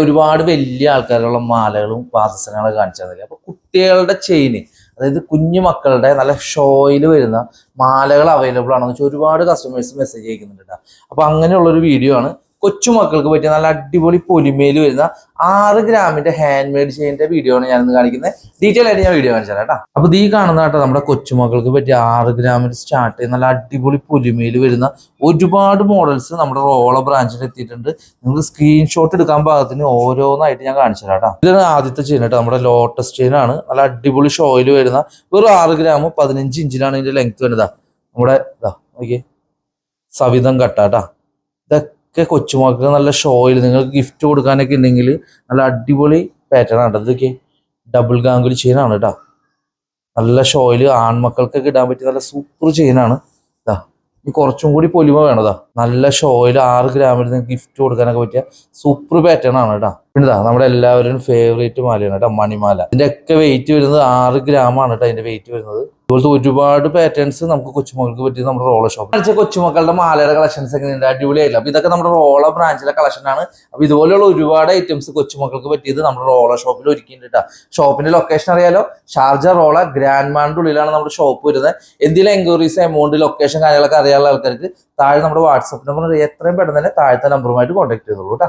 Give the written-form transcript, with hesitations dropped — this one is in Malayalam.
ഒരുപാട് വലിയ ആൾക്കാരുള്ള മാലകളും പാദസരങ്ങളൊക്കെ കാണിച്ചു തന്നില്ല. അപ്പൊ കുട്ടികളുടെ ചെയിന്, അതായത് കുഞ്ഞു മക്കളുടെ നല്ല ഷോയിൽ വരുന്ന മാലകൾ അവൈലബിൾ ആണെന്ന് വെച്ചാൽ ഒരുപാട് കസ്റ്റമേഴ്സ് മെസ്സേജ് അയക്കുന്നുണ്ട്. അപ്പൊ അങ്ങനെയുള്ളൊരു വീഡിയോ ആണ്. കൊച്ചുമക്കൾക്ക് പറ്റിയ നല്ല അടിപൊളി പൊലിമയിൽ വരുന്ന 6 ഗ്രാമിന്റെ ഹാൻഡ് മെയ്ഡ് ചെയിൻ്റെ വീഡിയോ ആണ് ഞാനിന്ന് കാണിക്കുന്നത്. ഡീറ്റെയിൽ ആയിട്ട് ഞാൻ വീഡിയോ കാണിച്ചു തരാം. അപ്പൊ ഈ കാണുന്ന കേട്ടോ നമ്മുടെ കൊച്ചുമക്കൾക്ക് പറ്റിയ 6 ഗ്രാമിൽ സ്റ്റാർട്ട് ചെയ്യുന്ന നല്ല അടിപൊളി പൊലിമയിൽ വരുന്ന ഒരുപാട് മോഡൽസ് നമ്മുടെ റോള ബ്രാഞ്ചിൽ എത്തിയിട്ടുണ്ട്. നിങ്ങൾക്ക് സ്ക്രീൻഷോട്ട് എടുക്കാൻ പാകത്തിന് ഓരോന്നായിട്ട് ഞാൻ കാണിച്ചു തരാം. ഇതാണ് ആദ്യത്തെ ചെയിൻ കേട്ടോ, നമ്മുടെ ലോട്ടസ് ചെയിൻ ആണ്. നല്ല അടിപൊളി ഷോയിൽ വരുന്ന വെറും 6 ഗ്രാം 15 ഇഞ്ചിലാണ് ഇതിന്റെ ലെങ്ത് വരുന്നത്. നമ്മുടെ നോക്കിയേ സവിധം കട്ടാട്ടാ. ഇതൊക്കെ കൊച്ചുമക്കൾക്ക് നല്ല ഷോയിൽ നിങ്ങൾക്ക് ഗിഫ്റ്റ് കൊടുക്കാനൊക്കെ ഉണ്ടെങ്കിൽ നല്ല അടിപൊളി പാറ്റേൺ ആണ്. ഇതൊക്കെ ഡബിൾ ഗാംഗുലി ചെയിനാണ് കേട്ടോ. നല്ല ഷോയിൽ ആൺമക്കൾക്കൊക്കെ ഇടാൻ പറ്റിയ നല്ല സൂപ്പർ ചെയിനാണ്. ഇനി കുറച്ചും കൂടി പൊലിമ വേണതാ. നല്ല ഷോയിൽ 6 ഗ്രാമിൽ നിങ്ങൾക്ക് ഗിഫ്റ്റ് കൊടുക്കാനൊക്കെ പറ്റിയ സൂപ്പർ പാറ്റേൺ ആണ് കേട്ടോ. പിന്നെ നമ്മുടെ എല്ലാവരും ഫേവറേറ്റ് മാലയാണ് കേട്ടോ, മണിമാല. ഇതിന്റെ ഒക്കെ വെയിറ്റ് വരുന്നത് 6 ഗ്രാം ആണ് കേട്ടോ. അതിന്റെ വെയിറ്റ് വരുന്നത് ഇതുപോലത്തെ ഒരുപാട് പാറ്റേൺസ് നമുക്ക് കൊച്ചുമക്കൾക്ക് പറ്റിയത് നമ്മുടെ റോള ഷോപ്പ്. കൊച്ചുമക്കളുടെ മാലയുടെ കളക്ഷൻസ് ഒക്കെ ഉണ്ട്, അടിപൊളിയായില്ല. അപ്പൊ ഇതൊക്കെ നമ്മുടെ റോള ബ്രാഞ്ചിലെ കളക്ഷൻ ആണ്. അപ്പൊ ഇതുപോലെയുള്ള ഒരുപാട് ഐറ്റംസ് കൊച്ചുമക്കൾക്ക് പറ്റിയത് നമ്മുടെ റോള ഷോപ്പിൽ ഒരുക്കിയിട്ടുണ്ട് കേട്ടോ. ഷോപ്പിന്റെ ലൊക്കേഷൻ അറിയാലോ, ഷാർജ റോള ഗ്രാൻഡ് മാളിന്റെ ഉള്ളിലാണ് നമ്മുടെ ഷോപ്പ് വരുന്നത്. എന്തെങ്കിലും എൻക്വയറീസ്, എമൗണ്ട്, ലൊക്കേഷൻ കാര്യങ്ങളൊക്കെ അറിയാനുള്ള ആൾക്കാർക്ക് താഴെ നമ്മുടെ വാട്സ്ആപ്പ് നമ്പർ എത്രയും പെട്ടെന്ന് തന്നെ താഴത്തെ നമ്പറുമായിട്ട് കോൺടാക്ട് ചെയ്തോളൂ കേട്ടോ.